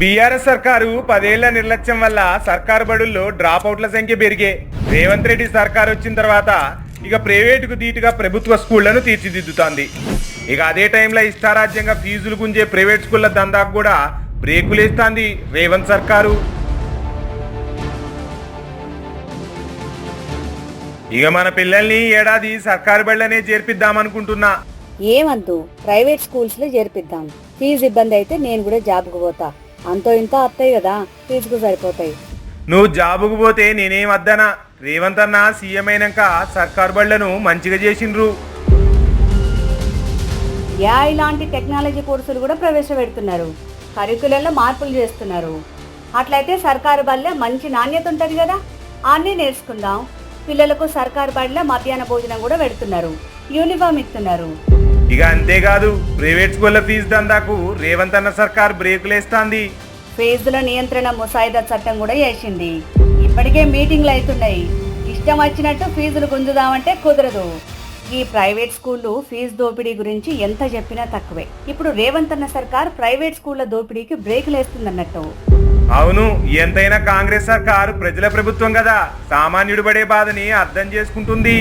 BRS సర్కారు 10 ఏళ్ల నిర్లక్ష్యం వల్ల సర్కారు బడుల్లో డ్రాప్ అవుట్ల సంఖ్య పెరిగే. రేవంత్ రెడ్డి సర్కారు వచ్చిన తర్వాత ఇక ప్రైవేటుకు ధీటుగా ప్రభుత్వ స్కూళ్లను తీర్చిదిద్దుతోంది. ఇక అదే టైంలో ఇష్టారాజ్యంగా ఫీజులు గుంజే ప్రైవేట్ స్కూళ్ల దందాకు కూడా బ్రేకులేస్తోంది రేవంత్ సర్కారు. ఇక మన పిల్లల్ని ఏడాది సర్కారు బళ్ళనే చేర్పిద్దామనుకుంటున్నా. ఏమద్దు, ప్రైవేట్ స్కూల్స్ లో చేర్పిద్దాం. ఫీజు ఇబ్బంది అయితే నేను కూడా జాబ్కు పోతా. అంతో ఇంత వస్తాయి కదా, ఫీజుకు సరిపోతాయి. నువ్వు జాబుకు పోతే నేనేం వద్దనా. రేవంత్ అన్న సీఎం అయినాక సర్కారు బళ్లను మంచిగా చేసిండ్రు. ఇలాంటి టెక్నాలజీ కోర్సులు కూడా ప్రవేశపెడుతున్నారు. కరికులంలో మార్పులు చేస్తున్నారు. అట్లయితే సర్కారు బళ్ళే మంచి నాణ్యత ఉంటుంది కదా, అన్నీ నేర్చుకుందాం. పిల్లలకు సర్కారు బడిలో మధ్యాహ్న భోజనం కూడా పెడుతున్నారు, యూనిఫామ్ ఇస్తున్నారు. ఇక అంతేకాదు, ప్రైవేట్ స్కూళ్ల ఫీజు దందాకు రేవంత్ అన్న సర్కార్ బ్రేకులేస్తాంది. ఫీజుల నియంత్రణ ముసాయిదా చట్టం కూడా చేసింది. ఇప్పటికే మీటింగ్లు అవుతున్నాయి. ఇష్టం వచ్చినట్టు ఫీజులు గుంజుదామంటే కుదరదు. ఈ ప్రైవేట్ స్కూళ్లు ఫీజు దోపిడీ గురించి ఎంత చెప్పినా తక్కువే. ఇప్పుడు రేవంత్ అన్న సర్కార్ ప్రైవేట్ స్కూళ్ల దోపిడీకి బ్రేకులేస్తుందన్నట్టు. అవును, ఎంతైనా కాంగ్రెస్ సర్కారు ప్రజల ప్రభుత్వం కదా, సామాన్యుడు పడే బాధని అర్థం చేసుకుంటుంది.